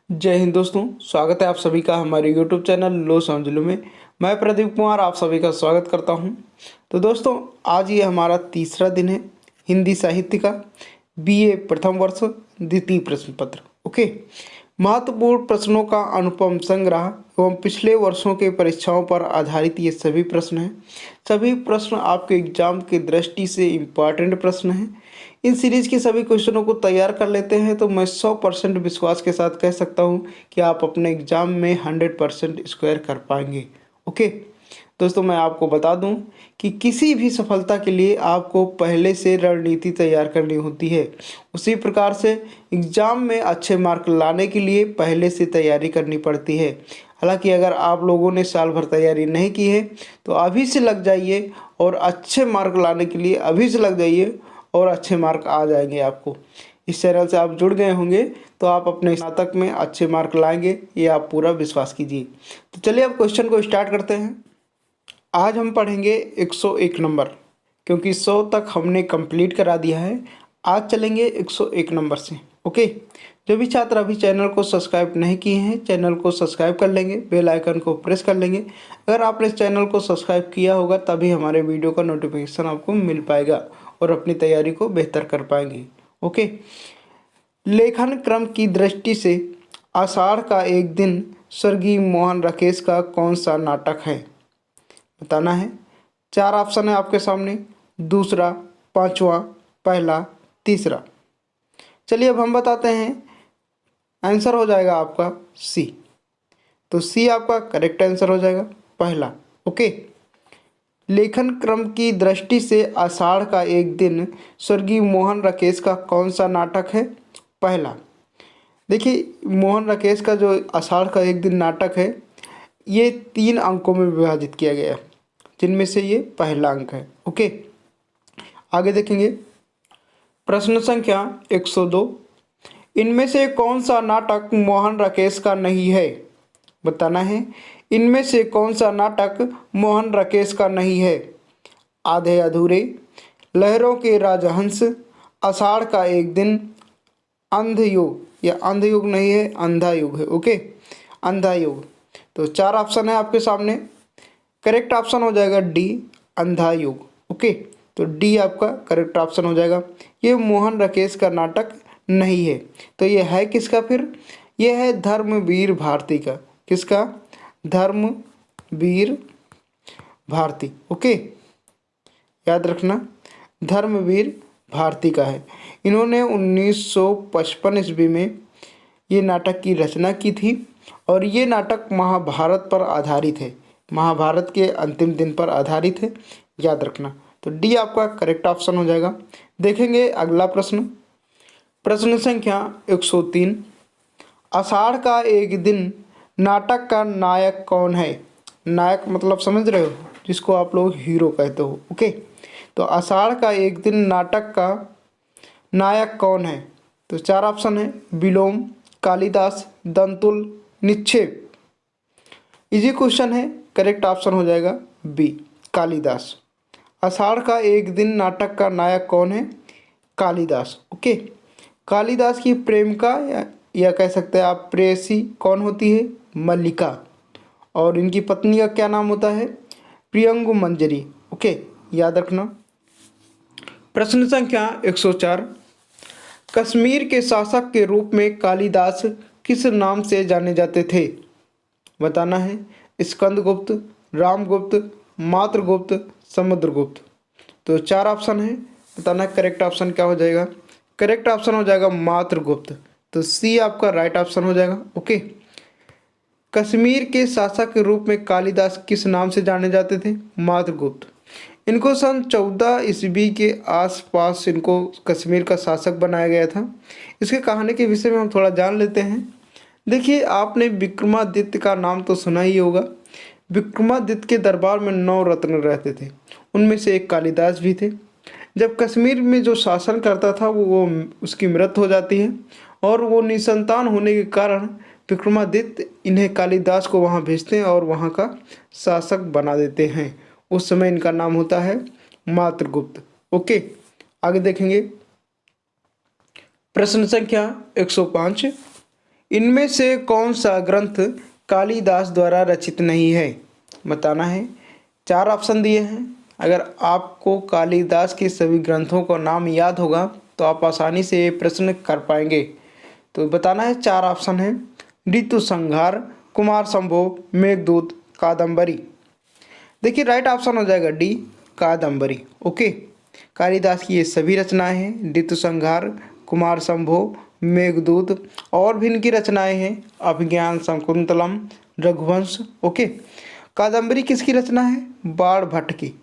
जय हिंद दोस्तों, स्वागत है आप सभी का हमारे YouTube चैनल लो समझ लो में। मैं प्रदीप कुमार आप सभी का स्वागत करता हूं। तो दोस्तों, आज ये हमारा तीसरा दिन है हिंदी साहित्य का BA प्रथम वर्ष द्वितीय प्रश्न पत्र। ओके, महत्वपूर्ण प्रश्नों का अनुपम संग्रह एवं पिछले वर्षों के परीक्षाओं पर आधारित ये सभी प्रश्न हैं। सभी प्रश्न आपके एग्जाम की दृष्टि से इम्पॉर्टेंट प्रश्न हैं। इन सीरीज के सभी क्वेश्चनों को तैयार कर लेते हैं तो मैं 100% विश्वास के साथ कह सकता हूँ कि आप अपने एग्जाम में 100% स्क्वायर कर पाएंगे। ओके दोस्तों, मैं आपको बता दूं कि किसी भी सफलता के लिए आपको पहले से रणनीति तैयार करनी होती है। उसी प्रकार से एग्ज़ाम में अच्छे मार्क लाने के लिए पहले से तैयारी करनी पड़ती है। हालांकि अगर आप लोगों ने साल भर तैयारी नहीं की है तो अभी से लग जाइए और अच्छे मार्क लाने के लिए अभी से लग जाइए और अच्छे मार्क आ जाएंगे आपको। इस चैनल से आप जुड़ गए होंगे तो आप अपने स्नातक में अच्छे मार्क लाएंगे, ये आप पूरा विश्वास कीजिए। तो चलिए अब क्वेश्चन को स्टार्ट करते हैं। आज हम पढ़ेंगे 101 नंबर, क्योंकि 100 तक हमने कंप्लीट करा दिया है। आज चलेंगे 101 नंबर से। ओके, जो भी छात्र अभी चैनल को सब्सक्राइब नहीं किए हैं चैनल को सब्सक्राइब कर लेंगे, बेल आइकन को प्रेस कर लेंगे। अगर आपने इस चैनल को सब्सक्राइब किया होगा तभी हमारे वीडियो का नोटिफिकेशन आपको मिल पाएगा और अपनी तैयारी को बेहतर कर पाएंगे। ओके, लेखन क्रम की दृष्टि से आषाढ़ का एक दिन स्वर्गीय मोहन राकेश का कौन सा नाटक है, बताना है। 4 ऑप्शन है आपके सामने, दूसरा, पांचवा, पहला, तीसरा। चलिए अब हम बताते हैं। आंसर हो जाएगा आपका सी। तो सी आपका करेक्ट आंसर हो जाएगा, पहला। ओके, लेखन क्रम की दृष्टि से आषाढ़ का एक दिन स्वर्गीय मोहन राकेश का कौन सा नाटक है, पहला। देखिए, मोहन राकेश का जो आषाढ़ का एक दिन नाटक है ये 3 अंकों में विभाजित किया गया है, जिनमें से ये पहला अंक है। ओके, आगे देखेंगे। प्रश्न संख्या 102, इनमें से कौन सा नाटक मोहन राकेश का नहीं है, बताना है। इनमें से कौन सा नाटक मोहन राकेश का नहीं है। आधे अधूरे, लहरों के राजहंस, आषाढ़ का एक दिन, अंधयुग, या अंधयुग नहीं है अंधा युग है। ओके, अंधा युग। तो 4 ऑप्शन है आपके सामने, करेक्ट ऑप्शन हो जाएगा डी, अंधा युग। ओके, तो डी आपका करेक्ट ऑप्शन हो जाएगा। ये मोहन राकेश का नाटक नहीं है। तो ये है किसका फिर, ये है धर्मवीर भारती का। किसका, धर्मवीर भारती। ओके, याद रखना, धर्मवीर भारती का है। इन्होंने 1955 ईस्वी में ये नाटक की रचना की थी और ये नाटक महाभारत पर आधारित है, महाभारत के अंतिम दिन पर आधारित है, याद रखना। तो डी आपका करेक्ट ऑप्शन हो जाएगा। देखेंगे अगला प्रश्न। प्रश्न संख्या 103, आषाढ़ का एक दिन नाटक का नायक कौन है। नायक मतलब समझ रहे हो, जिसको आप लोग हीरो कहते हो। ओके, तो आषाढ़ का एक दिन नाटक का नायक कौन है। तो 4 ऑप्शन है, विलोम, कालिदास, दंतुल, निक्षेप। इजी क्वेश्चन है, करेक्ट ऑप्शन हो जाएगा बी, कालिदास। आषाढ़ का एक दिन नाटक का नायक कौन है, कालिदास। ओके, कालिदास की प्रेमिका या कह सकते हैं आप प्रेयसी कौन होती है, मल्लिका। और इनकी पत्नी का क्या नाम होता है, प्रियंगु मंजरी। ओके, याद रखना। प्रश्न संख्या 104, कश्मीर के शासक के रूप में कालिदास किस नाम से जाने जाते थे, बताना है। स्कंदगुप्त, रामगुप्त, मात्रगुप्त, समुद्रगुप्त। तो 4 ऑप्शन है, बताना है करेक्ट ऑप्शन क्या हो जाएगा। करेक्ट ऑप्शन हो जाएगा मात्रगुप्त। तो सी आपका राइट ऑप्शन हो जाएगा। ओके, कश्मीर के शासक के रूप में कालिदास किस नाम से जाने जाते थे, मात्रगुप्त। इनको सन 14 ईस्वी के आसपास इनको कश्मीर का शासक बनाया गया था। इसके कहानी के विषय में हम थोड़ा जान लेते हैं। देखिए, आपने विक्रमादित्य का नाम तो सुना ही होगा। विक्रमादित्य के दरबार में 9 रत्न रहते थे, उनमें से एक कालिदास भी थे। जब कश्मीर में जो शासन करता था वो उसकी मृत्यु हो जाती है और वो निसंतान होने के कारण विक्रमादित्य इन्हें कालिदास को वहाँ भेजते हैं और वहाँ का शासक बना देते हैं। उस समय इनका नाम होता है मात्रगुप्त। ओके, आगे देखेंगे। प्रश्न संख्या 105, इनमें से कौन सा ग्रंथ कालिदास द्वारा रचित नहीं है? बताना है। 4 ऑप्शन दिए हैं। अगर आपको कालिदास के सभी ग्रंथों का नाम याद होगा तो आप आसानी से ये प्रश्न कर पाएंगे। तो बताना है। 4 ऑप्शन है। ऋतु संहार, कुमार संभव, मेघदूत, कादम्बरी। देखिए राइट ऑप्शन हो जाएगा डी, कादम्बरी। ओके, कालिदास की ये सभी रचनाएं हैं। ऋतु संहार, कुमार संभव, मेघदूत, और भी इनकी रचनाएं हैं। अभिज्ञान शाकुंतलम, रघुवंश। ओके, कादम्बरी किसकी रचना है? बाणभट्ट की।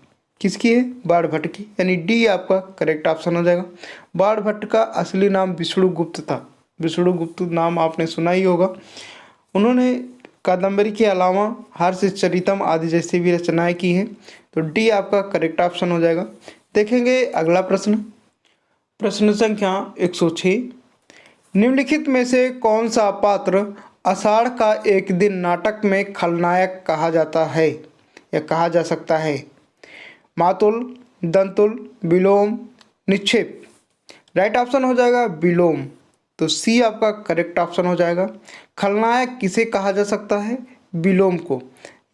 किसकी है? बाणभट्ट की, यानी डी आपका करेक्ट ऑप्शन हो जाएगा। बाणभट्ट का असली नाम विष्णुगुप्त था। विष्णुगुप्त नाम आपने सुना ही होगा। उन्होंने कादम्बरी के अलावा हर्षचरितम आदि जैसी भी रचनाएं की हैं। तो डी आपका करेक्ट ऑप्शन हो जाएगा। देखेंगे अगला प्रश्न। प्रश्न संख्या 106। निम्नलिखित में से कौन सा पात्र आषाढ़ का एक दिन नाटक में खलनायक कहा जाता है या कहा जा सकता है? मातुल, दंतुल, विलोम, निक्षेप। राइट ऑप्शन हो जाएगा विलोम। तो सी आपका करेक्ट ऑप्शन हो जाएगा। खलनायक किसे कहा जा सकता है? विलोम को।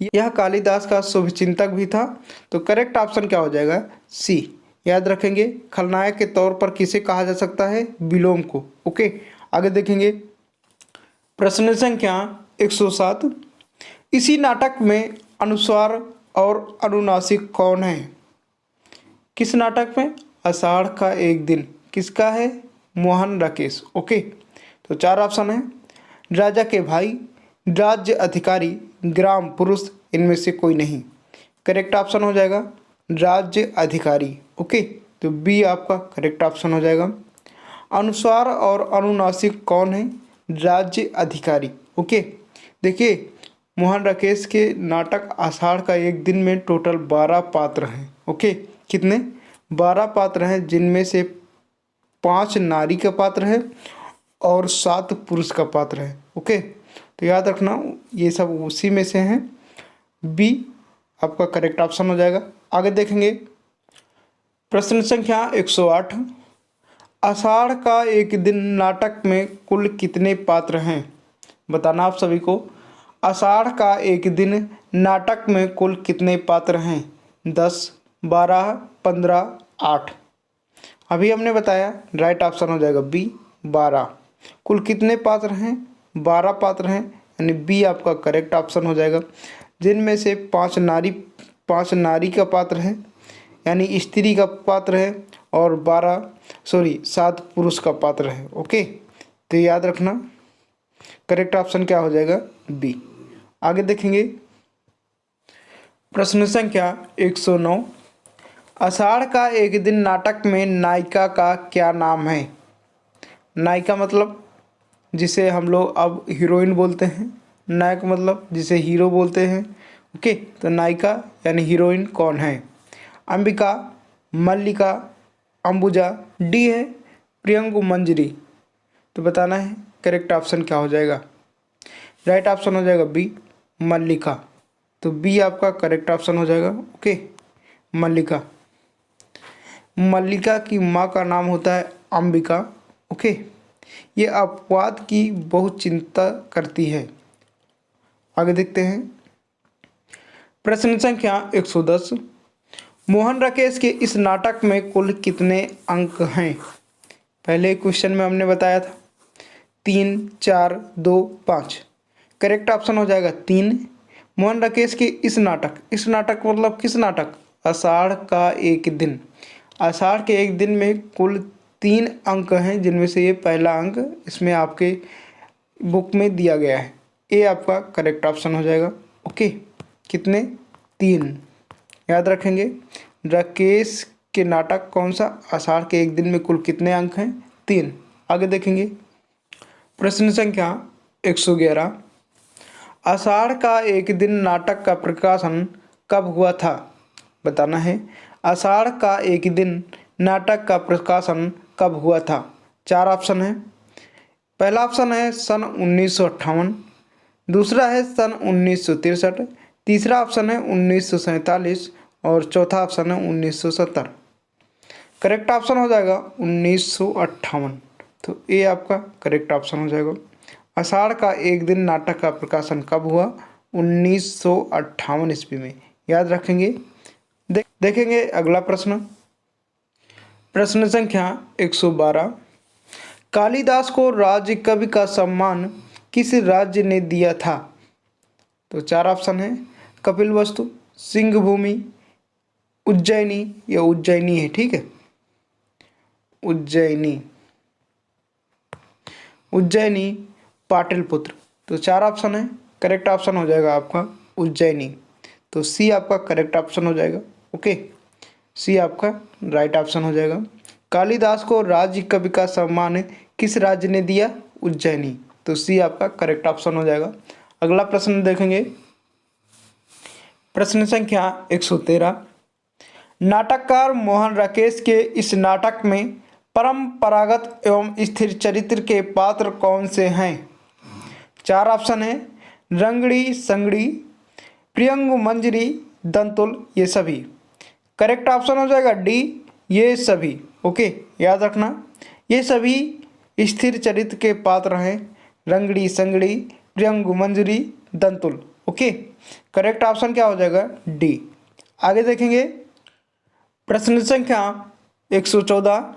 यह कालिदास का शुभचिंतक भी था। तो करेक्ट ऑप्शन क्या हो जाएगा? सी। याद रखेंगे, खलनायक के तौर पर किसे कहा जा सकता है? विलोम को। ओके, आगे देखेंगे। प्रश्न संख्या 107। इसी नाटक में अनुस्वार और अनुनासिक कौन है? किस नाटक में? आषाढ़ का एक दिन। किसका है? मोहन राकेश। ओके, तो 4 ऑप्शन है। राजा के भाई, राज्य अधिकारी, ग्राम पुरुष, इनमें से कोई नहीं। करेक्ट ऑप्शन हो जाएगा राज्य अधिकारी। ओके, तो बी आपका करेक्ट ऑप्शन हो जाएगा। अनुस्वार और अनुनासिक कौन है? राज्य अधिकारी। ओके, देखिए मोहन राकेश के नाटक आषाढ़ का एक दिन में टोटल 12 पात्र हैं। ओके, कितने? 12 पात्र हैं, जिनमें से 5 नारी का पात्र है और 7 पुरुष का पात्र है। ओके, तो याद रखना ये सब उसी में से हैं। बी आपका करेक्ट ऑप्शन हो जाएगा। आगे देखेंगे। प्रश्न संख्या 108। आषाढ़ का एक दिन नाटक में कुल कितने पात्र हैं? बताना आप सभी को। आषाढ़ का एक दिन नाटक में कुल कितने पात्र हैं? 10, 12, 15, 8। अभी हमने बताया राइट ऑप्शन हो जाएगा बी, 12। कुल कितने पात्र हैं? 12 पात्र हैं, यानी बी आपका करेक्ट ऑप्शन हो जाएगा। जिनमें से 5 नारी का पात्र है, यानी स्त्री का पात्र है, और 7 पुरुष का पात्र है। ओके, तो याद रखना करेक्ट ऑप्शन क्या हो जाएगा? बी। आगे देखेंगे। प्रश्न संख्या 109। आषाढ़ का एक दिन नाटक में नायिका का क्या नाम है? नायिका मतलब जिसे हम लोग अब हीरोइन बोलते हैं। नायक मतलब जिसे हीरो बोलते हैं। ओके, तो नायिका यानी हीरोइन कौन है? अंबिका, मल्लिका, अंबुजा, डी है प्रियंगु मंजरी। तो बताना है करेक्ट ऑप्शन क्या हो जाएगा? राइट ऑप्शन हो जाएगा बी, मल्लिका। तो बी आपका करेक्ट ऑप्शन हो जाएगा। ओके, मल्लिका। मल्लिका की माँ का नाम होता है अंबिका। ओके, ये अपवाद की बहुत चिंता करती है। आगे देखते हैं। प्रश्न संख्या 110। मोहन राकेश के इस नाटक में कुल कितने अंक हैं? पहले क्वेश्चन में हमने बताया था 3, 4, 2, 5। करेक्ट ऑप्शन हो जाएगा 3। मोहन राकेश के इस नाटक मतलब किस नाटक? आषाढ़ का एक दिन। आषाढ़ के एक दिन में कुल 3 अंक हैं, जिनमें से ये पहला अंक इसमें आपके बुक में दिया गया है। ये आपका करेक्ट ऑप्शन हो जाएगा। ओके, कितने? 3। याद रखेंगे राकेश के नाटक कौन सा? आषाढ़ के एक दिन में कुल कितने अंक हैं? 3। आगे देखेंगे। प्रश्न संख्या 111। आषाढ़ का एक दिन नाटक का प्रकाशन कब हुआ था? बताना है। आषाढ़ का एक दिन नाटक का प्रकाशन कब हुआ था? 4 ऑप्शन है। पहला ऑप्शन है सन 1958, दूसरा है सन 1963, तीसरा ऑप्शन है 1947 और चौथा ऑप्शन है 1970। करेक्ट ऑप्शन हो जाएगा 1958। तो ये आपका करेक्ट ऑप्शन हो जाएगा। आषाढ़ का एक दिन नाटक का प्रकाशन कब हुआ? 1958 ईस्वी में। याद रखेंगे। देखेंगे अगला प्रश्न। प्रश्न संख्या 112। कालिदास को राज्य कवि का सम्मान किस राज्य ने दिया था? तो चार ऑप्शन है, कपिलवस्तु, सिंहभूमि, उज्जैनी या उज्जैनी है। ठीक है, उज्जैनी, उज्जैनी, पाटलिपुत्र। तो चार ऑप्शन है, करेक्ट ऑप्शन हो जाएगा आपका उज्जैनी। तो सी आपका करेक्ट ऑप्शन हो जाएगा। ओके, सी आपका राइट ऑप्शन हो जाएगा। कालिदास को राज्य कवि का सम्मान किस राज्य ने दिया? उज्जैनी। तो सी आपका करेक्ट ऑप्शन हो जाएगा। अगला प्रश्न देखेंगे। प्रश्न संख्या 113। नाटककार मोहन राकेश के इस नाटक में परंपरागत एवं स्थिर चरित्र के पात्र कौन से हैं? चार ऑप्शन है, रंगड़ी, संगड़ी, प्रियंगु, मंजरी, दंतुल, ये सभी। करेक्ट ऑप्शन हो जाएगा डी, ये सभी। ओके, याद रखना, ये सभी स्थिर चरित्र के पात्र हैं, रंगड़ी, संगड़ी, प्रियंगु, मंजरी, दंतुल। ओके, करेक्ट ऑप्शन क्या हो जाएगा? डी। आगे देखेंगे। प्रश्न संख्या 114।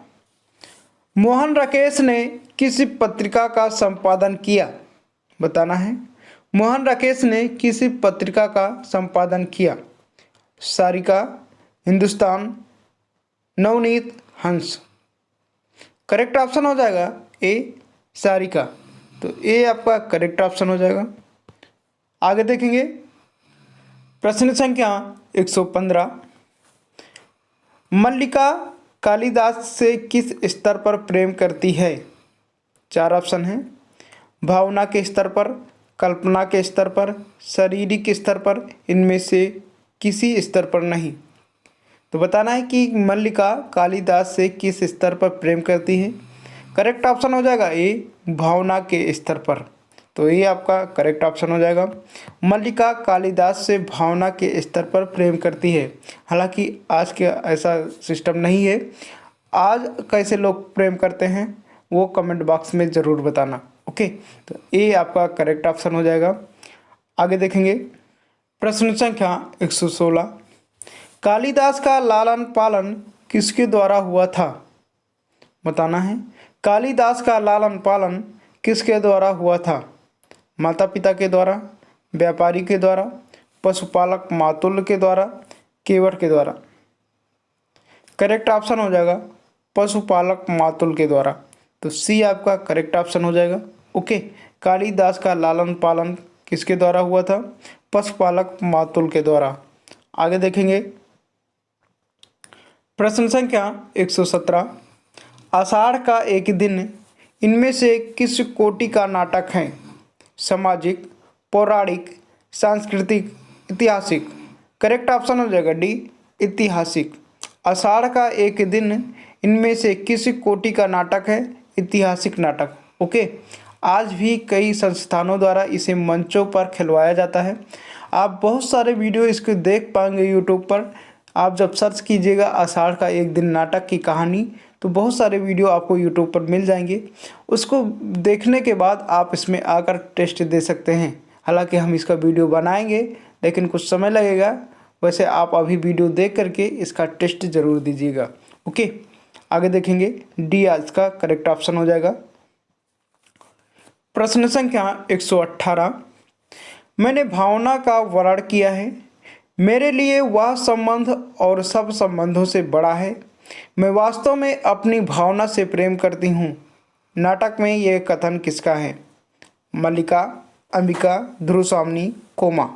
मोहन राकेश ने किस पत्रिका का संपादन किया? बताना है। मोहन राकेश ने किस पत्रिका का संपादन किया? सारिका, हिंदुस्तान, नवनीत, हंस। करेक्ट ऑप्शन हो जाएगा ए, सारिका। तो ए आपका करेक्ट ऑप्शन हो जाएगा। आगे देखेंगे। प्रश्न संख्या 115। मल्लिका कालिदास से किस स्तर पर प्रेम करती है? चार ऑप्शन हैं, भावना के स्तर पर, कल्पना के स्तर पर, शारीरिक स्तर पर, इनमें से किसी स्तर पर नहीं। तो बताना है कि मल्लिका कालिदास से किस स्तर पर प्रेम करती है। करेक्ट ऑप्शन हो जाएगा ए, भावना के स्तर पर। तो ये आपका करेक्ट ऑप्शन हो जाएगा। मल्लिका कालिदास से भावना के स्तर पर प्रेम करती है। हालांकि आज के ऐसा सिस्टम नहीं है। आज कैसे लोग प्रेम करते हैं वो कमेंट बॉक्स में ज़रूर बताना। ओके, तो ये आपका करेक्ट ऑप्शन हो जाएगा। आगे देखेंगे। प्रश्न संख्या 116। कालिदास का लालन पालन किसके द्वारा हुआ था? बताना है। कालिदास का लालन पालन किसके द्वारा हुआ था? माता पिता के द्वारा, व्यापारी के द्वारा, पशुपालक मातुल के द्वारा, केवट के द्वारा। करेक्ट ऑप्शन हो जाएगा पशुपालक मातुल के द्वारा। तो सी आपका करेक्ट ऑप्शन हो जाएगा। ओके, कालिदास का लालन पालन किसके द्वारा हुआ था? पशुपालक मातुल के द्वारा। आगे देखेंगे। प्रश्न संख्या 117। आषाढ़ का एक दिन इनमें से किस कोटि का नाटक है? सामाजिक, पौराणिक, सांस्कृतिक, ऐतिहासिक। करेक्ट ऑप्शन हो जाएगा डी, ऐतिहासिक। आषाढ़ का एक दिन इनमें से किस कोटि का नाटक है? ऐतिहासिक नाटक। ओके, आज भी कई संस्थानों द्वारा इसे मंचों पर खिलवाया जाता है। आप बहुत सारे वीडियो इसको देख पाएंगे यूट्यूब पर। आप जब सर्च कीजिएगा आषाढ़ का एक दिन नाटक की कहानी, तो बहुत सारे वीडियो आपको यूट्यूब पर मिल जाएंगे। उसको देखने के बाद आप इसमें आकर टेस्ट दे सकते हैं। हालांकि हम इसका वीडियो बनाएंगे, लेकिन कुछ समय लगेगा। वैसे आप अभी वीडियो देख करके इसका टेस्ट ज़रूर दीजिएगा। ओके, आगे देखेंगे। डी आज का करेक्ट ऑप्शन हो जाएगा। प्रश्न संख्या 118। मैंने भावना का वर्णन किया है। मेरे लिए वह संबंध और सब संबंधों से बड़ा है। मैं वास्तव में अपनी भावना से प्रेम करती हूँ। नाटक में यह कथन किसका है? मल्लिका, अंबिका, ध्रुवस्वामिनी, कोमा।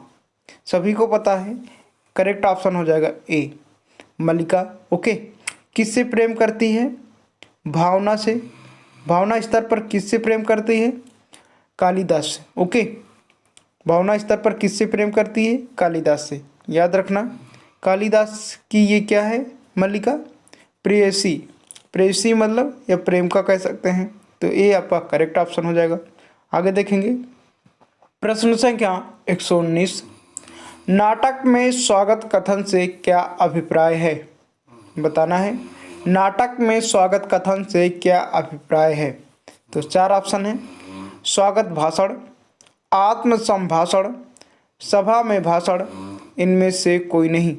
सभी को पता है। करेक्ट ऑप्शन हो जाएगा ए, मल्लिका। ओके, किससे प्रेम करती है? भावना से। भावना स्तर पर किससे प्रेम करती है? कालिदास से। ओके, भावना स्तर पर किससे प्रेम करती है? कालिदास से। याद रखना, कालिदास की ये क्या है? मल्लिका प्रेयसी। प्रेयसी मतलब या प्रेम का कह सकते हैं। तो ये आपका करेक्ट ऑप्शन हो जाएगा। आगे देखेंगे। प्रश्न संख्या 119। नाटक में स्वागत कथन से क्या अभिप्राय है? बताना है। नाटक में स्वागत कथन से क्या अभिप्राय है? तो चार ऑप्शन है। स्वागत भाषण, आत्म संभाषण, सभा में भाषण, इनमें से कोई नहीं।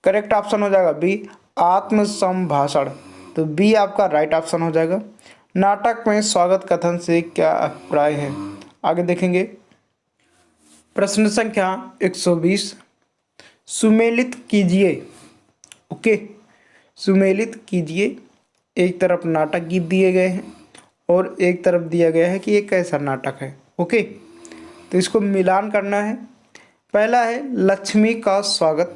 करेक्ट ऑप्शन हो जाएगा बी, आत्म संभाषण। तो बी आपका राइट ऑप्शन हो जाएगा। नाटक में स्वागत कथन से क्या अभिप्राय है? आगे देखेंगे। प्रश्न संख्या 120, सुमेलित कीजिए। ओके, सुमेलित कीजिए। एक तरफ नाटक गीत दिए गए हैं और एक तरफ दिया गया है कि ये कैसा नाटक है। ओके, तो इसको मिलान करना है। पहला है लक्ष्मी का स्वागत,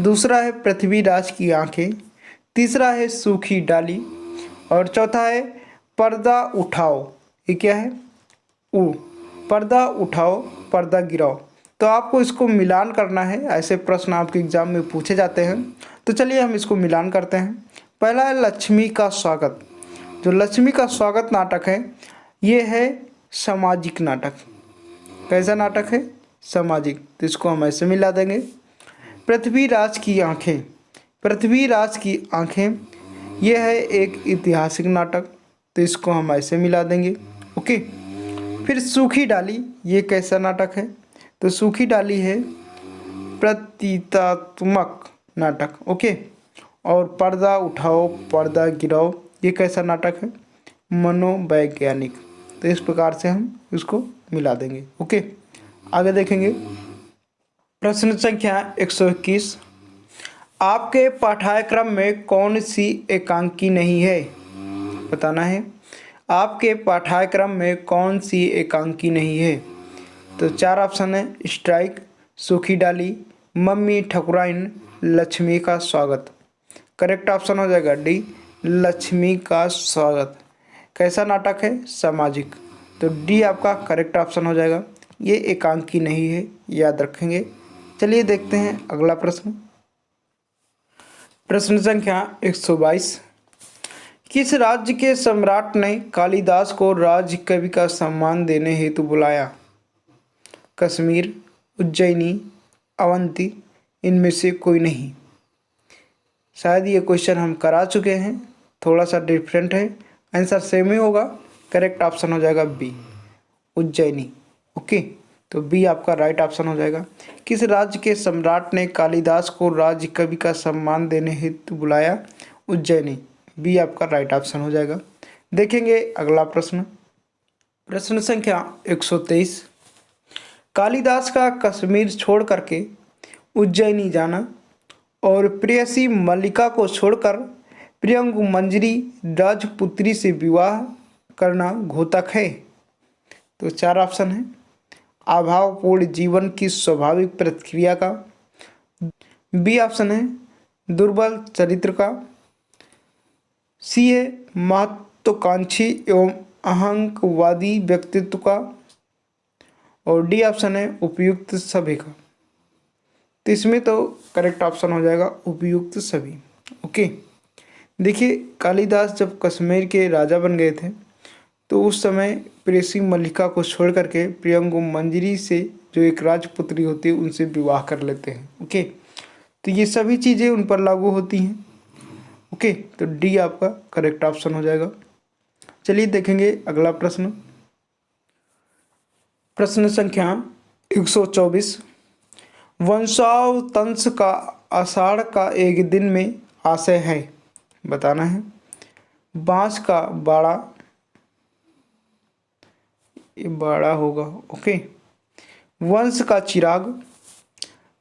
दूसरा है पृथ्वीराज की आंखें, तीसरा है सूखी डाली और चौथा है पर्दा उठाओ। ये क्या है? ऊ, पर्दा उठाओ पर्दा गिराओ। तो आपको इसको मिलान करना है। ऐसे प्रश्न आपके एग्जाम में पूछे जाते हैं। तो चलिए हम इसको मिलान करते हैं। पहला है लक्ष्मी का स्वागत। जो लक्ष्मी का स्वागत नाटक है ये है सामाजिक नाटक। कैसा नाटक है? सामाजिक। तो इसको हम ऐसे मिला देंगे। पृथ्वीराज की आंखें, पृथ्वीराज की आंखें ये है एक ऐतिहासिक नाटक। तो इसको हम ऐसे मिला देंगे। ओके, फिर सूखी डाली, ये कैसा नाटक है? तो सूखी डाली है प्रतीकात्मक नाटक। ओके, और पर्दा उठाओ पर्दा गिराओ, ये कैसा नाटक है? मनोवैज्ञानिक। तो इस प्रकार से हम इसको मिला देंगे। ओके, आगे देखेंगे। प्रश्न संख्या 121, आपके पाठ्यक्रम में कौन सी एकांकी नहीं है? बताना है आपके पाठ्यक्रम में कौन सी एकांकी नहीं है। तो चार ऑप्शन है, स्ट्राइक, सूखी डाली, मम्मी ठकुराइन, लक्ष्मी का स्वागत। करेक्ट ऑप्शन हो जाएगा डी, लक्ष्मी का स्वागत। कैसा नाटक है? सामाजिक। तो डी आपका करेक्ट ऑप्शन हो जाएगा। ये एकांकी नहीं है, याद रखेंगे। चलिए देखते हैं अगला प्रश्न। प्रश्न संख्या 122, किस राज्य के सम्राट ने कालिदास को राज्य कवि का सम्मान देने हेतु बुलाया? कश्मीर, उज्जैनी, अवंती, इनमें से कोई नहीं। शायद ये क्वेश्चन हम करा चुके हैं, थोड़ा सा डिफरेंट है, आंसर सेम ही होगा। करेक्ट ऑप्शन हो जाएगा बी, उज्जैनी। ओके, तो बी आपका राइट ऑप्शन हो जाएगा। किस राज्य के सम्राट ने कालिदास को राज्य कवि का सम्मान देने हेतु बुलाया? उज्जैनी। बी आपका राइट ऑप्शन हो जाएगा। देखेंगे अगला प्रश्न। प्रश्न संख्या 123, कालिदास का कश्मीर छोड़ करके उज्जैनी जाना और प्रेयसी मल्लिका को छोड़कर प्रियंगु मंजरी राजपुत्री से विवाह करना घोतक है। तो चार ऑप्शन है, अभावपूर्ण जीवन की स्वाभाविक प्रतिक्रिया का, बी ऑप्शन है दुर्बल चरित्र का, सी है महत्वाकांक्षी एवं अहंकवादी व्यक्तित्व का, और डी ऑप्शन है उपयुक्त सभी का। तो इसमें तो करेक्ट ऑप्शन हो जाएगा उपयुक्त सभी। ओके, देखिए कालिदास जब कश्मीर के राजा बन गए थे तो उस समय प्रेयसी मल्लिका को छोड़ करके प्रियंगु मंजरी से जो एक राजपुत्री होती है उनसे विवाह कर लेते हैं। ओके, तो ये सभी चीज़ें उन पर लागू होती हैं। ओके, तो डी आपका करेक्ट ऑप्शन हो जाएगा। चलिए देखेंगे अगला प्रश्न। प्रश्न संख्या 124, वंशावतंस का आषाढ़ का एक दिन में आशय है। बताना है बांस का बाड़ा, ये बाड़ा होगा। ओके, वंश का चिराग,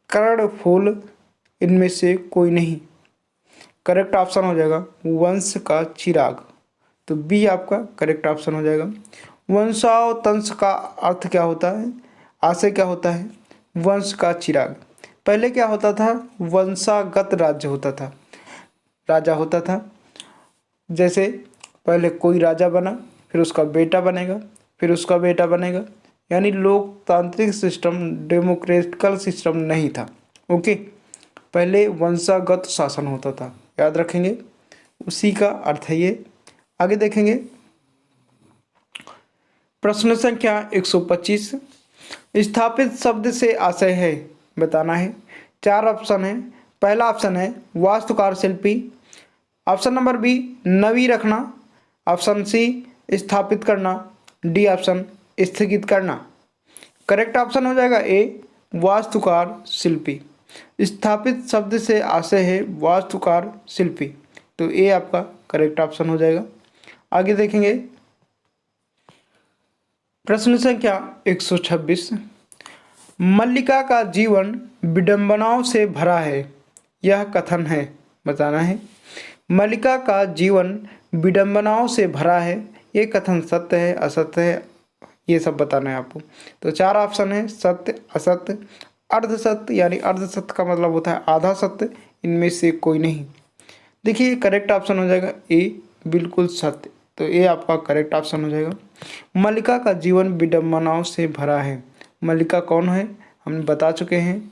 कर्ण फूल, इनमें से कोई नहीं। करेक्ट ऑप्शन हो जाएगा वंश का चिराग। तो बी आपका करेक्ट ऑप्शन हो जाएगा। वंशावतंस का अर्थ क्या होता है? आशय क्या होता है? वंश का चिराग। पहले क्या होता था? वंशागत राज्य होता था, राजा होता था। जैसे पहले कोई राजा बना, फिर उसका बेटा बनेगा, फिर उसका बेटा बनेगा, यानी लोकतांत्रिक सिस्टम, डेमोक्रेटिकल सिस्टम नहीं था। ओके, पहले वंशागत शासन होता था, याद रखेंगे, उसी का अर्थ है ये। आगे देखेंगे। प्रश्न संख्या 125, स्थापित शब्द से आशय है। बताना है। चार ऑप्शन है। पहला ऑप्शन है वास्तुकार शिल्पी, ऑप्शन नंबर बी नवी रखना, ऑप्शन सी स्थापित करना, डी ऑप्शन स्थगित करना। करेक्ट ऑप्शन हो जाएगा ए वास्तुकार शिल्पी। स्थापित शब्द से आशय है वास्तुकार शिल्पी, तो ए आपका करेक्ट ऑप्शन हो जाएगा। आगे देखेंगे प्रश्न संख्या 126। मल्लिका का जीवन विडंबनाओं से भरा है, यह कथन है, बताना है। मल्लिका का जीवन विडंबनाओं से भरा है, ये कथन सत्य है असत्य है, ये सब बताना है आपको। तो 4 ऑप्शन है सत्य, असत्य, अर्ध सत्य, यानी अर्ध सत्य का मतलब होता है आधा सत्य, इनमें से कोई नहीं। देखिए करेक्ट ऑप्शन हो जाएगा ए बिल्कुल सत्य, तो ए आपका करेक्ट ऑप्शन हो जाएगा। मल्लिका का जीवन विडंबनाओं से भरा है। मल्लिका कौन है हम बता चुके हैं,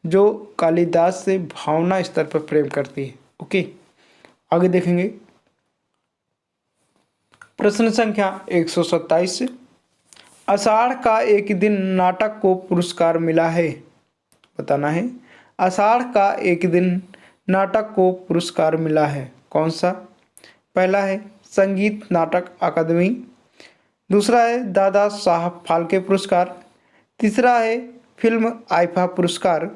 जो कालिदास से भावना स्तर पर प्रेम करती है। ओके, आगे देखेंगे प्रश्न संख्या 127। आषाढ़ का एक दिन नाटक को पुरस्कार मिला है, बताना है। आषाढ़ का एक दिन नाटक को पुरस्कार मिला है, कौन सा? पहला है संगीत नाटक अकादमी, दूसरा है दादा साहब फाल्के पुरस्कार, तीसरा है फिल्म आईफा पुरस्कार,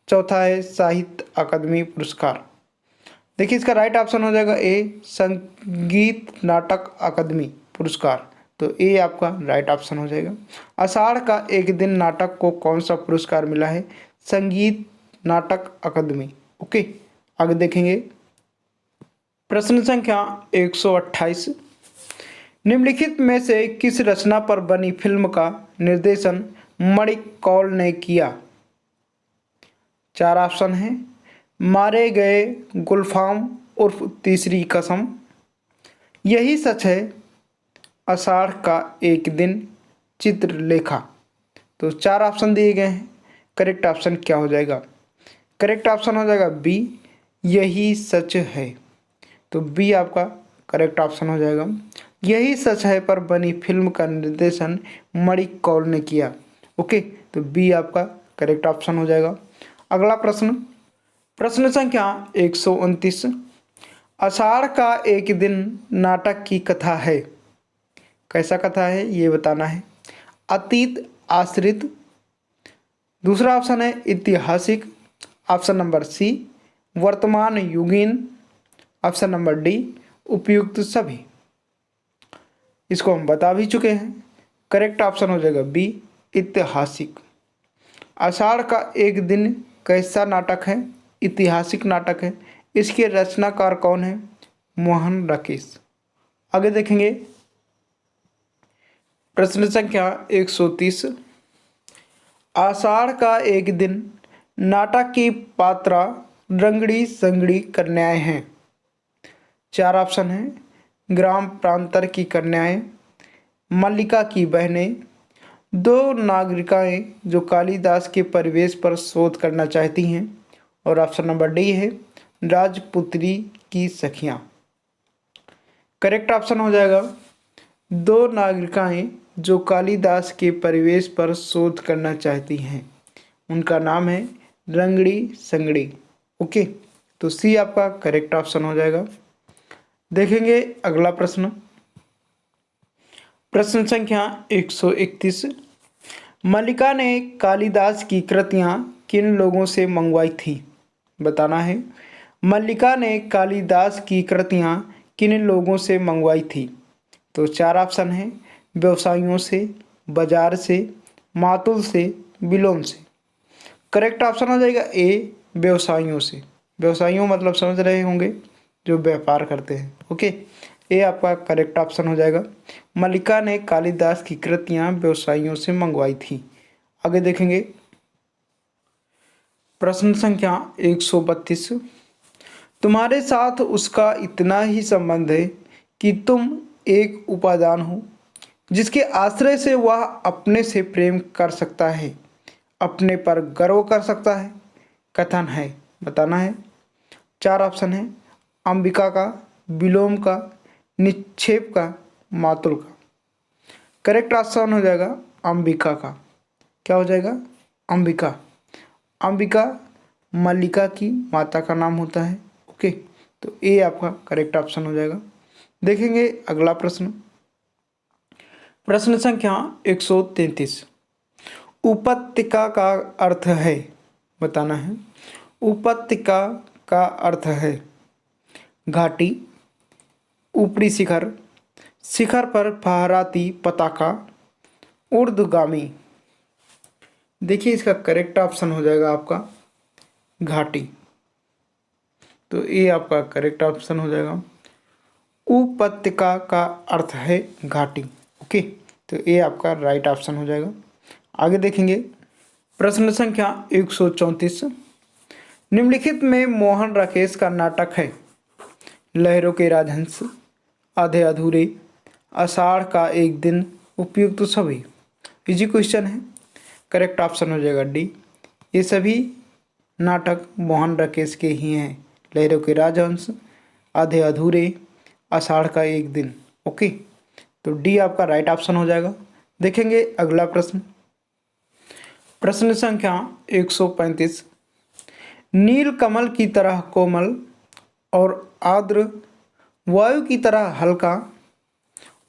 चौथा है साहित्य अकादमी पुरस्कार। देखिए इसका राइट ऑप्शन हो जाएगा ए संगीत नाटक अकादमी पुरस्कार, तो ए आपका राइट ऑप्शन हो जाएगा। आषाढ़ का एक दिन नाटक को कौन सा पुरस्कार मिला है? संगीत नाटक अकादमी। ओके, आगे देखेंगे प्रश्न संख्या 128। निम्नलिखित में से किस रचना पर बनी फिल्म का निर्देशन मणिक कौल ने किया? 4 ऑप्शन है मारे गए गुलफाम उर्फ तीसरी कसम, यही सच है, आषाढ़ का एक दिन, चित्रलेखा। तो 4 ऑप्शन दिए गए हैं, करेक्ट ऑप्शन क्या हो जाएगा? करेक्ट ऑप्शन हो जाएगा बी यही सच है, तो बी आपका करेक्ट ऑप्शन हो जाएगा। यही सच है पर बनी फिल्म का निर्देशन मणिक कौल ने किया। ओके, तो बी आपका करेक्ट ऑप्शन हो जाएगा। अगला प्रश्न, प्रश्न संख्या 129। आषाढ़ का एक दिन नाटक की कथा है, कैसा कथा है ये बताना है। अतीत आश्रित, दूसरा ऑप्शन है ऐतिहासिक, ऑप्शन नंबर सी वर्तमान युगीन, ऑप्शन नंबर डी उपयुक्त सभी। इसको हम बता भी चुके हैं, करेक्ट ऑप्शन हो जाएगा बी ऐतिहासिक। आषाढ़ का एक दिन कैसा नाटक है? ऐतिहासिक नाटक है। इसके रचनाकार कौन है? मोहन राकेश। आगे देखेंगे प्रश्न संख्या 130। आषाढ़ का एक दिन नाटक की पात्रा रंगड़ी संगड़ी कन्याएं हैं। 4 ऑप्शन हैं ग्राम प्रांतर की कन्याएं, मल्लिका की बहनें, 2 नागरिकाएं जो कालिदास के परिवेश पर शोध करना चाहती हैं, और ऑप्शन नंबर डी है राजपुत्री की सखियां। करेक्ट ऑप्शन हो जाएगा 2 नागरिकाएं जो कालिदास के परिवेश पर शोध करना चाहती हैं, उनका नाम है रंगड़ी संगड़ी। ओके, तो सी आपका करेक्ट ऑप्शन हो जाएगा। देखेंगे अगला प्रश्न, प्रश्न संख्या 131। मल्लिका ने कालिदास की कृतियां किन लोगों से मंगवाई थी? बताना है। मल्लिका ने कालिदास की कृतियां किन लोगों से मंगवाई थी? तो 4 ऑप्शन हैं व्यवसायियों से, बाजार से, मातुल से, विलोम से। करेक्ट ऑप्शन हो जाएगा ए व्यवसायियों से। व्यवसायियों मतलब समझ रहे होंगे जो व्यापार करते हैं। ओके, ए आपका करेक्ट ऑप्शन हो जाएगा। मल्लिका ने कालिदास की कृतियां व्यवसायियों से मंगवाई थी। आगे देखेंगे प्रश्न संख्या 132। तुम्हारे साथ उसका इतना ही संबंध है कि तुम एक उपादान हो जिसके आश्रय से वह अपने से प्रेम कर सकता है, अपने पर गर्व कर सकता है, कथन है, बताना है। 4 ऑप्शन है अंबिका का, विलोम का, निक्षेप का, मातुल का। करेक्ट ऑप्शन हो जाएगा अंबिका का। क्या हो जाएगा? अंबिका। अंबिका मल्लिका की माता का नाम होता है। ओके, तो ए आपका करेक्ट ऑप्शन हो जाएगा। देखेंगे अगला प्रश्न, प्रश्न संख्या 133। उपत्यका का अर्थ है, बताना है। उपत्यका का अर्थ है घाटी, ऊपरी शिखर, शिखर पर फहराती पताका, ऊर्ध्वगामी। देखिए इसका करेक्ट ऑप्शन हो जाएगा आपका घाटी। तो ये आपका करेक्ट ऑप्शन हो जाएगा। उपत्यका का अर्थ है घाटी। ओके, तो ये आपका राइट ऑप्शन हो जाएगा। आगे देखेंगे प्रश्न संख्या 134। निम्नलिखित में मोहन राकेश का नाटक है। लहरों के राजहंस, आधे अधूरे, आषाढ़ का एक दिन, उपयुक्त तो सभी। इजी क्वेश्चन है, करेक्ट ऑप्शन हो जाएगा डी। ये सभी नाटक मोहन राकेश के ही हैं। लहरों के राजहंस, आधे अधूरे, आषाढ़ का एक दिन। ओके, तो डी आपका राइट ऑप्शन हो जाएगा। देखेंगे अगला प्रश्न। प्रश्न संख्या 135। नील कमल की तरह कोमल और आर्द्र, वायु की तरह हल्का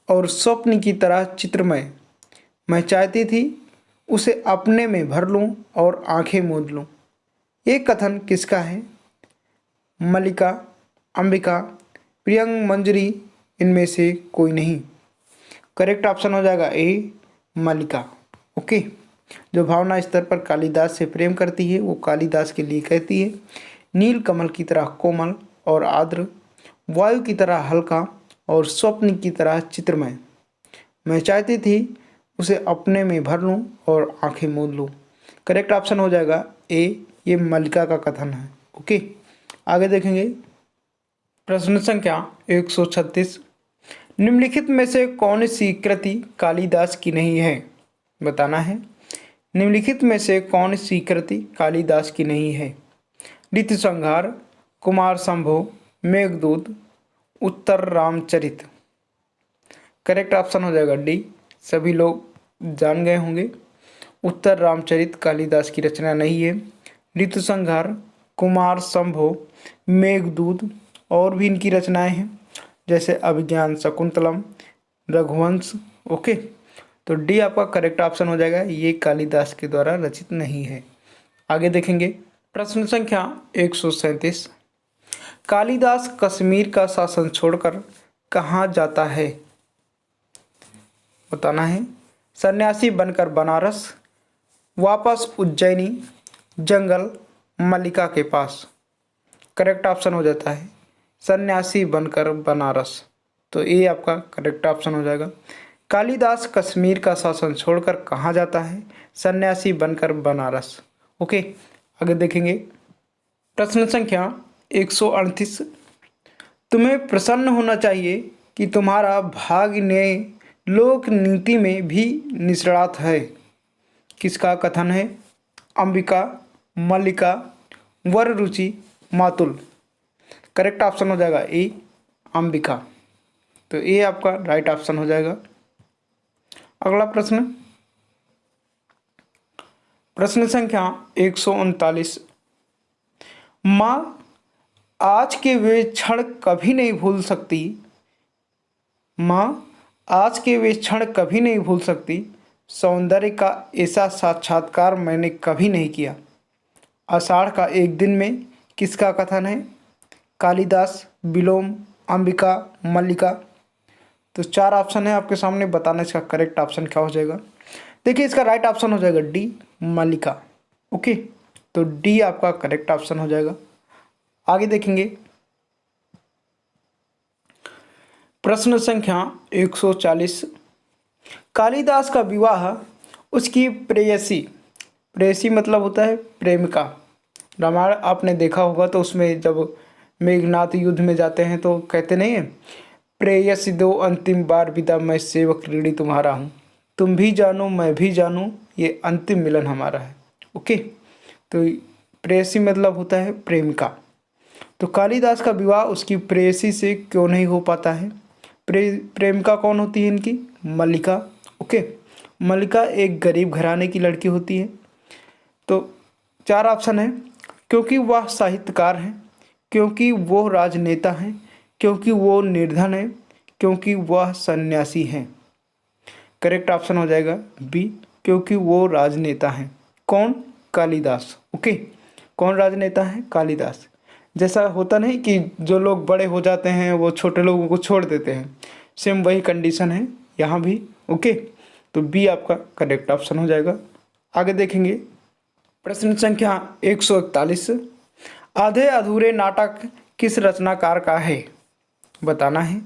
और स्वप्न की तरह चित्रमय, मैं चाहती थी उसे अपने में भर लूं और आंखें मूंद लूं। ये कथन किसका है? मल्लिका, अंबिका, प्रियंक, मंजरी, इनमें से कोई नहीं। करेक्ट ऑप्शन हो जाएगा ए, मल्लिका। ओके, जो भावना स्तर पर कालिदास से प्रेम करती है वो कालिदास के लिए कहती है नील कमल की तरह कोमल और आर्द्र, वायु की तरह हल्का और स्वप्न की तरह चित्रमय, मैं चाहती थी उसे अपने में भर लूं और आंखें मूंद लूं। करेक्ट ऑप्शन हो जाएगा ए, ये मल्लिका का कथन है। ओके, आगे देखेंगे प्रश्न संख्या 136। निम्नलिखित में से कौन सी कृति कालिदास की नहीं है? बताना है। निम्नलिखित में से कौन सी कृति कालिदास की नहीं है? ऋतुसंहार, कुमार संभव, मेघदूत, उत्तर रामचरित। करेक्ट ऑप्शन हो जाएगा डी। सभी लोग जान गए होंगे, उत्तर रामचरित कालिदास की रचना नहीं है। ऋतुसंहार, कुमार संभव, मेघदूत और भी इनकी रचनाएं हैं, जैसे अभिज्ञान शकुंतलम, रघुवंश। ओके, तो डी आपका करेक्ट ऑप्शन हो जाएगा, ये कालिदास के द्वारा रचित नहीं है। आगे देखेंगे प्रश्न संख्या 137। कालिदास कश्मीर का शासन छोड़कर कहाँ जाता है? बताना है। सन्यासी बनकर बनारस, वापस उज्जैनी, जंगल, मल्लिका के पास। करेक्ट ऑप्शन हो जाता है सन्यासी बनकर बनारस। तो ये आपका करेक्ट ऑप्शन हो जाएगा। कालिदास कश्मीर का शासन छोड़कर कहाँ जाता है? सन्यासी बनकर बनारस। ओके, आगे देखेंगे प्रश्न संख्या 138। तुम्हें प्रसन्न होना चाहिए कि तुम्हारा भाग्य ने लोक नीति में भी निष्णात है। किसका कथन है? अंबिका, मल्लिका, वर रुचि, मातुल। करेक्ट ऑप्शन हो जाएगा ए, अंबिका। तो ये आपका राइट ऑप्शन हो जाएगा। अगला प्रश्न, प्रश्न संख्या 139। माँ आज के वे क्षण कभी नहीं भूल सकती, माँ आज के वे क्षण कभी नहीं भूल सकती, सौंदर्य का ऐसा साक्षात्कार मैंने कभी नहीं किया। आषाढ़ का एक दिन में किसका कथन है? कालिदास, विलोम, अंबिका, मल्लिका। तो चार ऑप्शन है आपके सामने, बताना इसका करेक्ट ऑप्शन क्या हो जाएगा। देखिए इसका राइट ऑप्शन हो जाएगा डी, मल्लिका। ओके, तो डी आपका करेक्ट ऑप्शन हो जाएगा। आगे देखेंगे प्रश्न संख्या 140। कालिदास का विवाह उसकी प्रेयसी, प्रेयसी मतलब होता है प्रेमिका। रामायण आपने देखा होगा तो उसमें जब मेघनाथ युद्ध में जाते हैं तो कहते नहीं है, प्रेयसी दो अंतिम बार विदा, मैं सेवक ऋणी तुम्हारा हूँ, तुम भी जानो मैं भी जानूँ, ये अंतिम मिलन हमारा है। ओके, तो प्रेयसी मतलब होता है प्रेमिका। तो कालिदास का विवाह उसकी प्रेयसी से क्यों नहीं हो पाता है? प्रेमिका कौन होती है इनकी? मल्लिका। ओके, मल्लिका एक गरीब घराने की लड़की होती है। तो चार ऑप्शन है, क्योंकि वह साहित्यकार हैं, क्योंकि वो राजनेता हैं, क्योंकि वो निर्धन है, क्योंकि वह सन्यासी हैं। करेक्ट ऑप्शन हो जाएगा बी, क्योंकि वो राजनेता हैं। कौन? कालिदास। ओके, कौन राजनेता है? कालिदास। जैसा होता नहीं कि जो लोग बड़े हो जाते हैं वो छोटे लोगों को छोड़ देते हैं, सेम वही कंडीशन है यहाँ भी। ओके, तो बी आपका करेक्ट ऑप्शन हो जाएगा। आगे देखेंगे प्रश्न संख्या 141, आधे अधूरे नाटक किस रचनाकार का है? बताना है।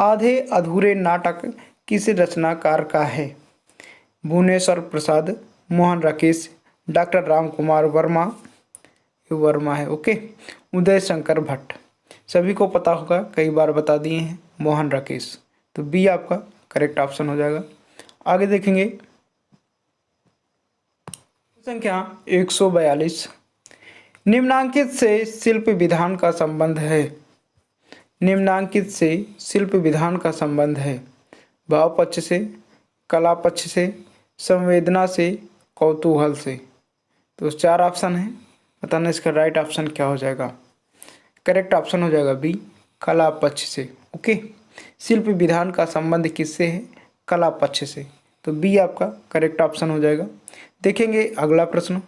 आधे अधूरे नाटक किस रचनाकार का है? भुवनेश्वर प्रसाद, मोहन राकेश, डॉक्टर राम कुमार वर्मा, ये वर्मा है। ओके, उदय शंकर भट्ट। सभी को पता होगा, कई बार बता दिए हैं, मोहन राकेश। तो बी आपका करेक्ट ऑप्शन हो जाएगा। आगे देखेंगे संख्या 142, निम्नांकित से शिल्प विधान का संबंध है। निम्नांकित से शिल्प विधान का संबंध है। भाव पक्ष से, कला पक्ष से, संवेदना से, कौतूहल से। तो 4 ऑप्शन है, बताना इसका राइट ऑप्शन क्या हो जाएगा। करेक्ट ऑप्शन हो जाएगा बी, कला पक्ष से। ओके, शिल्प विधान का संबंध किससे है? कला पक्ष से। तो बी आपका करेक्ट ऑप्शन हो जाएगा। देखेंगे अगला प्रश्न।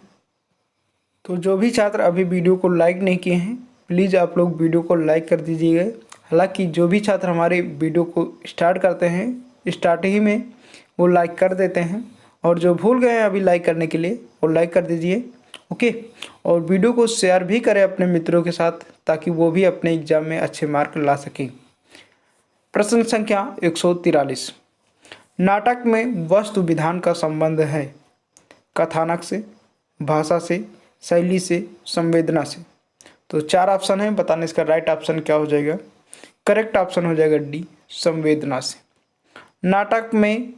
तो जो भी छात्र अभी वीडियो को लाइक नहीं किए हैं, प्लीज़ आप लोग वीडियो को लाइक कर दीजिएगा। हालांकि जो भी छात्र हमारे वीडियो को स्टार्ट करते हैं, स्टार्ट ही में वो लाइक कर देते हैं, और जो भूल गए हैं अभी लाइक करने के लिए, वो लाइक कर दीजिए। ओके, और वीडियो को शेयर भी करें अपने मित्रों के साथ, ताकि वो भी अपने एग्जाम में अच्छे मार्क ला सकें। प्रश्न संख्या 143, नाटक में वस्तु विधान का संबंध है। कथानक से, भाषा से, शैली से, संवेदना से। तो 4 ऑप्शन है, बताने इसका राइट ऑप्शन क्या हो जाएगा। करेक्ट ऑप्शन हो जाएगा डी, संवेदना से। नाटक में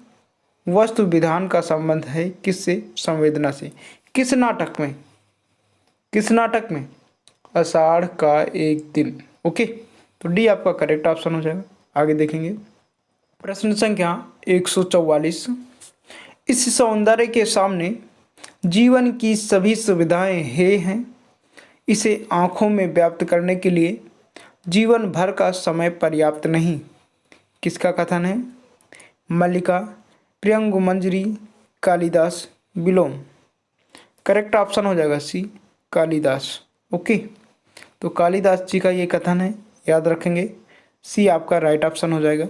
वस्तु विधान का संबंध है किससे? संवेदना से। किस नाटक में? किस नाटक में? आषाढ़ का एक दिन। ओके, तो डी आपका करेक्ट ऑप्शन हो जाएगा। आगे देखेंगे प्रश्न संख्या 144, इस सौंदर्य के सामने जीवन की सभी सुविधाएं हे हैं। इसे आँखों में व्याप्त करने के लिए जीवन भर का समय पर्याप्त नहीं। किसका कथन है? मल्लिका, प्रियंगु मंजरी, कालिदास, विलोम। करेक्ट ऑप्शन हो जाएगा सी, कालिदास। ओके, तो कालिदास जी का ये कथन है, याद रखेंगे। सी आपका राइट ऑप्शन हो जाएगा।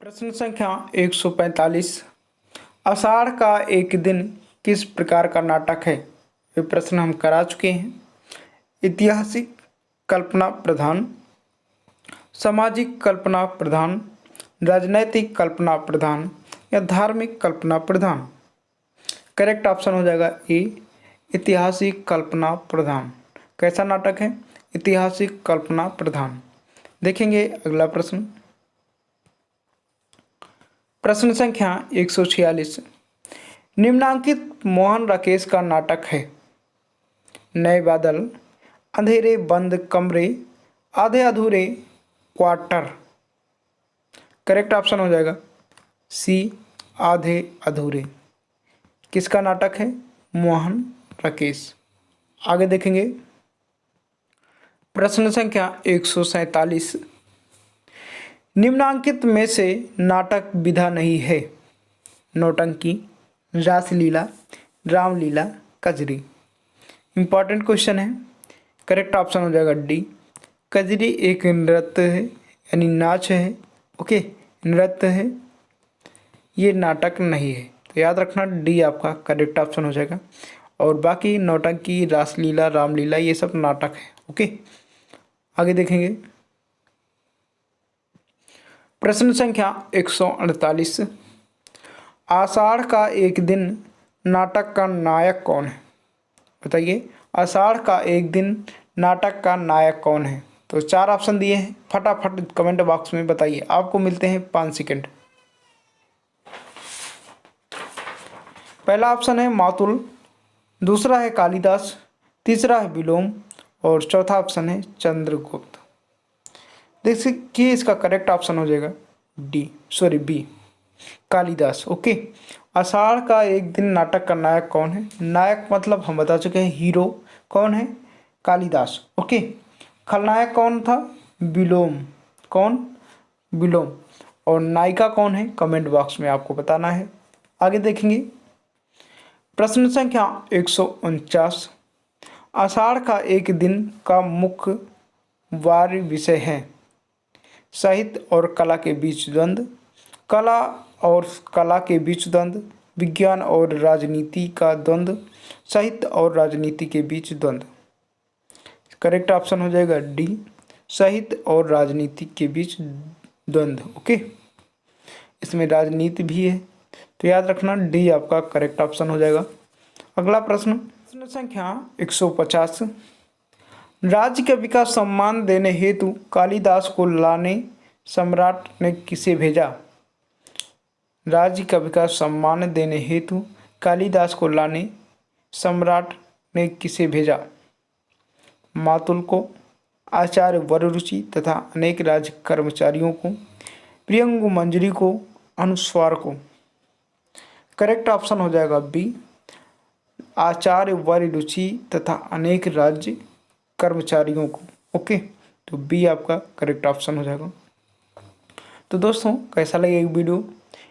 प्रश्न संख्या 145, आषाढ़ का एक दिन किस प्रकार का नाटक है? ये प्रश्न हम करा चुके हैं। ऐतिहासिक कल्पना प्रधान, सामाजिक कल्पना प्रधान, राजनैतिक कल्पना प्रधान, या धार्मिक कल्पना प्रधान। करेक्ट ऑप्शन हो जाएगा ए, ऐतिहासिक कल्पना प्रधान। कैसा नाटक है? ऐतिहासिक कल्पना प्रधान। देखेंगे अगला प्रश्न। प्रश्न संख्या 146, निम्नांकित मोहन राकेश का नाटक है। नए बादल, अंधेरे बंद कमरे, आधे अधूरे, क्वार्टर। करेक्ट ऑप्शन हो जाएगा सी, आधे अधूरे। किसका नाटक है? मोहन राकेश। आगे देखेंगे प्रश्न संख्या 147, निम्नांकित में से नाटक विधा नहीं है। नौटंकी, रासलीला, रामलीला, कजरी। इंपॉर्टेंट क्वेश्चन है। करेक्ट ऑप्शन हो जाएगा डी, कजरी एक नृत्य है, यानी नाच है। ओके, नृत्य है, ये नाटक नहीं है। तो याद रखना डी आपका करेक्ट ऑप्शन हो जाएगा। और बाकी नौटंकी, रासलीला, रामलीला ये सब नाटक है। ओके, आगे देखेंगे प्रश्न संख्या 148, आषाढ़ का एक दिन नाटक का नायक कौन है? बताइए, आषाढ़ का एक दिन नाटक का नायक कौन है? तो 4 ऑप्शन दिए हैं, फटाफट कमेंट बॉक्स में बताइए। आपको मिलते हैं 5 सेकंड। पहला ऑप्शन है मातुल, दूसरा है कालिदास, तीसरा है विलोम, और चौथा ऑप्शन है चंद्रगुप्त। देखिए इसका करेक्ट ऑप्शन हो जाएगा बी, कालिदास। ओके, आषाढ़ का एक दिन नाटक का नायक कौन है? नायक मतलब हम बता चुके हैं, हीरो कौन है? कालिदास। ओके, खलनायक कौन था? विलोम। कौन? विलोम। और नायिका कौन है, कमेंट बॉक्स में आपको बताना है। आगे देखेंगे प्रश्न संख्या 149। आषाढ़ का एक दिन का मुख्य वार्य विषय है साहित्य और कला के बीच द्वंद्व, कला और कला के बीच द्वंद्व, विज्ञान और राजनीति का द्वंद्व, साहित्य और राजनीति के बीच द्वंद्व। करेक्ट ऑप्शन हो जाएगा डी, साहित्य और राजनीति के बीच द्वंद्व। ओके, इसमें राजनीति भी है, तो याद रखना डी आपका करेक्ट ऑप्शन हो जाएगा। अगला प्रश्न, प्रश्न संख्या 150। राज्य कवि का सम्मान देने हेतु कालिदास को लाने सम्राट ने किसे भेजा? राज्य कवि का सम्मान देने हेतु कालिदास को लाने सम्राट ने किसे भेजा? मातुल को, आचार्य वररुचि तथा अनेक राज्य कर्मचारियों को, प्रियंगु मंजरी को, अनुस्वार को। करेक्ट ऑप्शन हो जाएगा बी, आचार्य वररुचि तथा अनेक राज्य कर्मचारियों को। ओके, तो बी आपका करेक्ट ऑप्शन हो जाएगा। तो दोस्तों कैसा लगे ये वीडियो,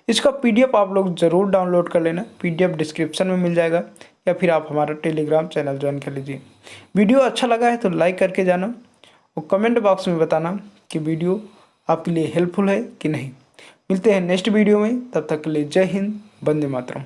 इसका पीडीएफ आप लोग ज़रूर डाउनलोड कर लेना, पीडीएफ डिस्क्रिप्शन में मिल जाएगा, या फिर आप हमारा टेलीग्राम चैनल ज्वाइन कर लीजिए। वीडियो अच्छा लगा है तो लाइक करके जाना और कमेंट बॉक्स में बताना कि वीडियो आपके लिए हेल्पफुल है कि नहीं। मिलते हैं नेक्स्ट वीडियो में, तब तक के लिए जय हिंद, वंदे मातरम।